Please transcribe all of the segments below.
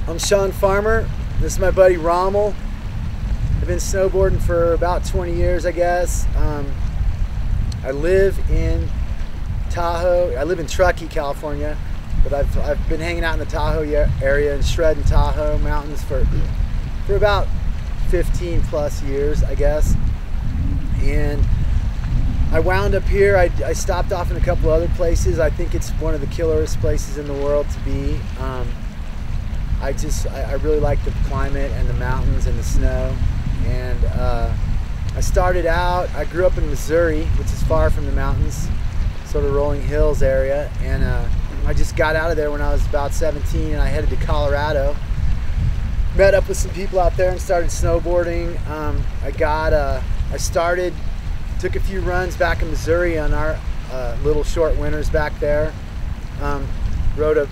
I'm Shawn Farmer. This is my buddy Rommel. I've been snowboarding for about 20 years, I guess. I live in Tahoe. I live in Truckee, California, but I've been hanging out in the Tahoe area and shredding Tahoe mountains for about 15 plus years, I guess. And I wound up here. I stopped off in a couple other places. I think it's one of the killerest places in the world to be. I really like the climate and the mountains and the snow. And I started out, I grew up in Missouri, which is far from the mountains, sort of rolling hills area. And I just got out of there when I was about 17 and I headed to Colorado. Met up with some people out there and started snowboarding. Took a few runs back in Missouri on our little short winters back there. Rode a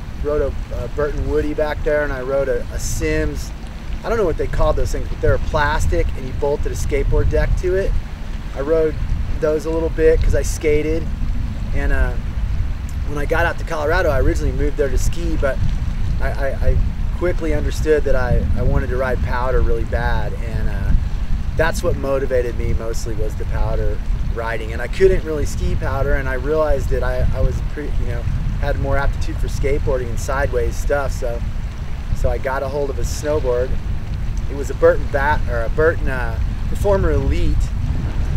Burton Woody back there, and I rode a Sims. I don't know what they called those things, but they were plastic and you bolted a skateboard deck to it. I rode those a little bit because I skated. And when I got out to Colorado, I originally moved there to ski, but I quickly understood that I wanted to ride powder really bad, and that's what motivated me mostly, was the powder riding. And I couldn't really ski powder, and I realized that I was had more aptitude for skateboarding and sideways stuff, so I got a hold of a snowboard. It was a Burton Performer Elite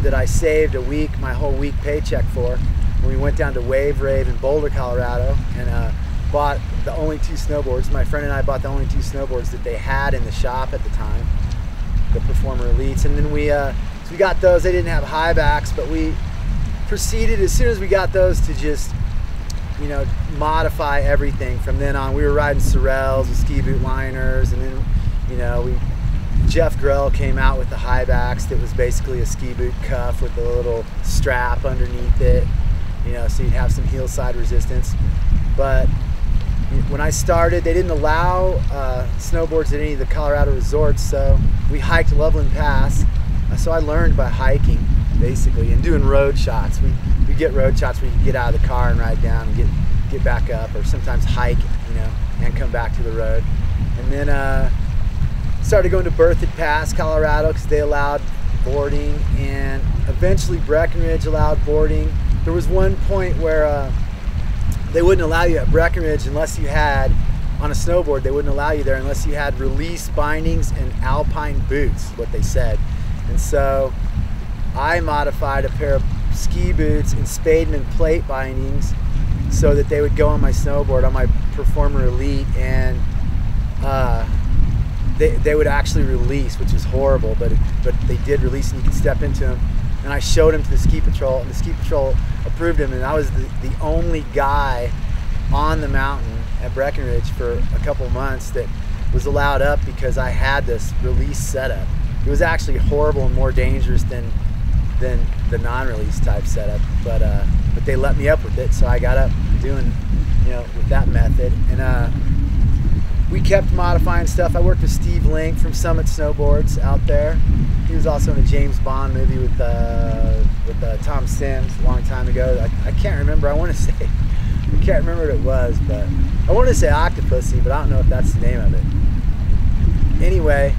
that I saved my whole week paycheck for when we went down to Wave Rave in Boulder, Colorado, and bought the only two snowboards. My friend and I bought the only two snowboards that they had in the shop at the time, the Performer Elites. And then so we got those. They didn't have high backs, but we proceeded as soon as we got those to just modify everything from then on. We were riding Sorels with ski boot liners, and then Jeff Grell came out with the high backs that was basically a ski boot cuff with a little strap underneath it, so you'd have some heel side resistance. But when I started, they didn't allow snowboards at any of the Colorado resorts, so we hiked Loveland Pass. So I learned by hiking, basically, and doing road shots. We get road shots where you can get out of the car and ride down and get back up, or sometimes hike, and come back to the road. And then started going to Berthoud Pass, Colorado, because they allowed boarding, and eventually Breckenridge allowed boarding. There was one point where they wouldn't allow you at Breckenridge unless you had, on a snowboard, they wouldn't allow you there unless you had release bindings and alpine boots, what they said. And so I modified a pair of ski boots and Spademan plate bindings so that they would go on my snowboard, on my Performer Elite, and they would actually release, which is horrible, but they did release, and you could step into them. And I showed them to the ski patrol, and the ski patrol approved them, and I was the only guy on the mountain at Breckenridge for a couple months that was allowed up because I had this release setup. It was actually horrible and more dangerous than the non-release type setup, but they let me up with it, so I got up doing with that method. And we kept modifying stuff. I worked with Steve Link from Summit Snowboards out there. He was also in a James Bond movie with Tom Sims a long time ago. I can't remember. I can't remember what it was, but I wanted to say Octopussy, but I don't know if that's the name of it. Anyway,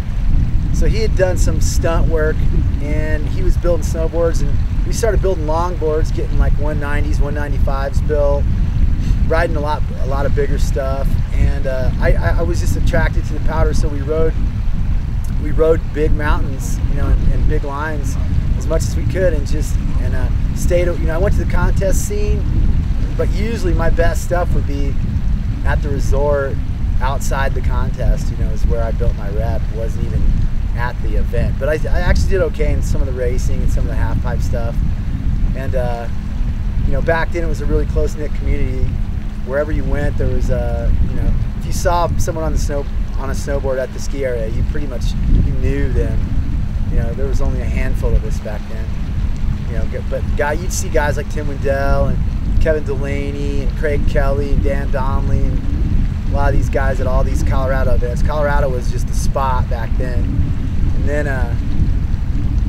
so he had done some stunt work, and he was building snowboards, and we started building longboards, getting like 190s, 195s built, riding a lot of bigger stuff. And I was just attracted to the powder, so we rode big mountains, and big lines as much as we could, and stayed. I went to the contest scene, but usually my best stuff would be at the resort, outside the contest. Is where I built my rep. It wasn't even at the event, but I actually did okay in some of the racing and some of the half pipe stuff. And back then it was a really close-knit community. Wherever you went, there was if you saw someone on a snowboard at the ski area, you pretty much knew them. There was only a handful of us back then. But you'd see guys like Tim Wendell and Kevin Delaney and Craig Kelly and Dan Donnelly and a lot of these guys at all these Colorado events. Colorado was just the spot back then. And then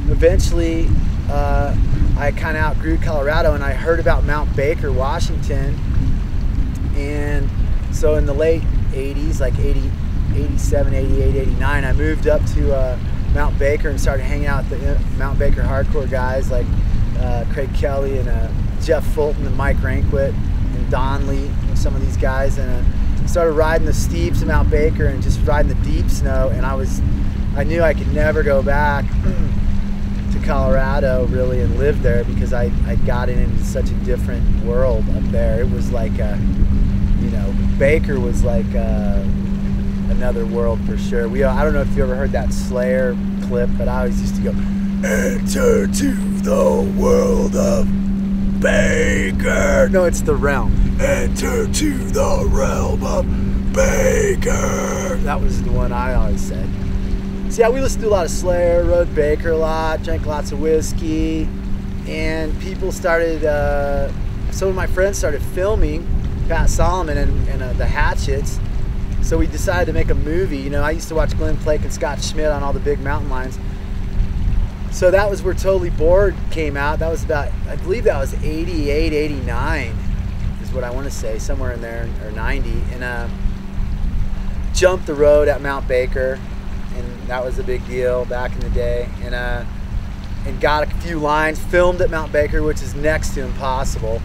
eventually I kind of outgrew Colorado, and I heard about Mount Baker, Washington. And so in the late 80s, like 87, 88, 89, I moved up to Mount Baker and started hanging out with the Mount Baker hardcore guys like Craig Kelly and Jeff Fulton and Mike Rankwit and Don Lee, some of these guys, and started riding the steeps of Mount Baker and just riding the deep snow. And I knew I could never go back to Colorado really and live there, because I'd gotten into such a different world up there. It was like you know, Baker was like another world for sure. I don't know if you ever heard that Slayer clip, but I always used to go, "Enter to the world of Baker." No, it's the realm. "Enter to the realm of Baker." That was the one I always said. So yeah, we listened to a lot of Slayer, rode Baker a lot, drank lots of whiskey, and people started, some of my friends started filming Pat Solomon and the Hatchets. So we decided to make a movie. You know, I used to watch Glenn Flake and Scott Schmidt on all the big mountain lions. So that was where Totally Bored came out. That was about, I believe that was 88, 89 is what I want to say, somewhere in there, or 90. And jumped the road at Mount Baker, and that was a big deal back in the day. And got a few lines, filmed at Mount Baker, which is next to impossible.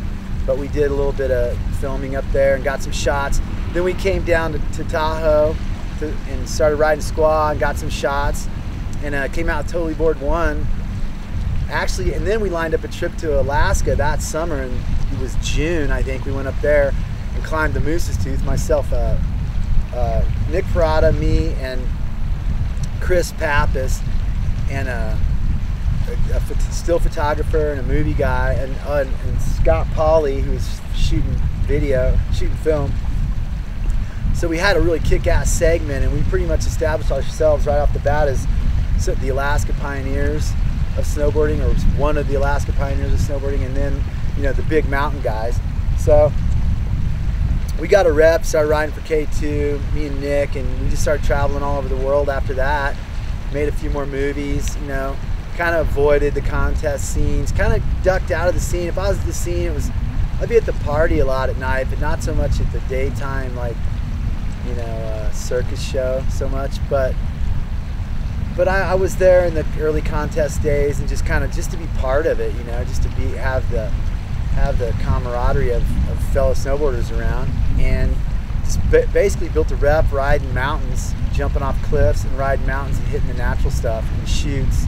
But we did a little bit of filming up there and got some shots. Then we came down to Tahoe and started riding squaw and got some shots. And came out Totally Bored 1. Actually, and then we lined up a trip to Alaska that summer, and it was June, I think. We went up there and climbed the Moose's Tooth. Myself, Nick Parada, me, and Chris Pappas, and a still photographer and a movie guy, and Scott Pauly, who was shooting film. So we had a really kick-ass segment, and we pretty much established ourselves right off the bat as the Alaska pioneers of snowboarding, or one of the Alaska pioneers of snowboarding, and then, you know, the big mountain guys. So we got a rep, started riding for K2, me and Nick, and we just started traveling all over the world after that. Made a few more movies, you know, kind of avoided the contest scenes, kind of ducked out of the scene. If I was at the scene, I'd be at the party a lot at night, but not so much at the daytime, like, you know, circus show so much. But I was there in the early contest days, and just to be part of it, you know, just to have the camaraderie of fellow snowboarders around, and just basically built a rep riding mountains, jumping off cliffs and riding mountains and hitting the natural stuff and shoots.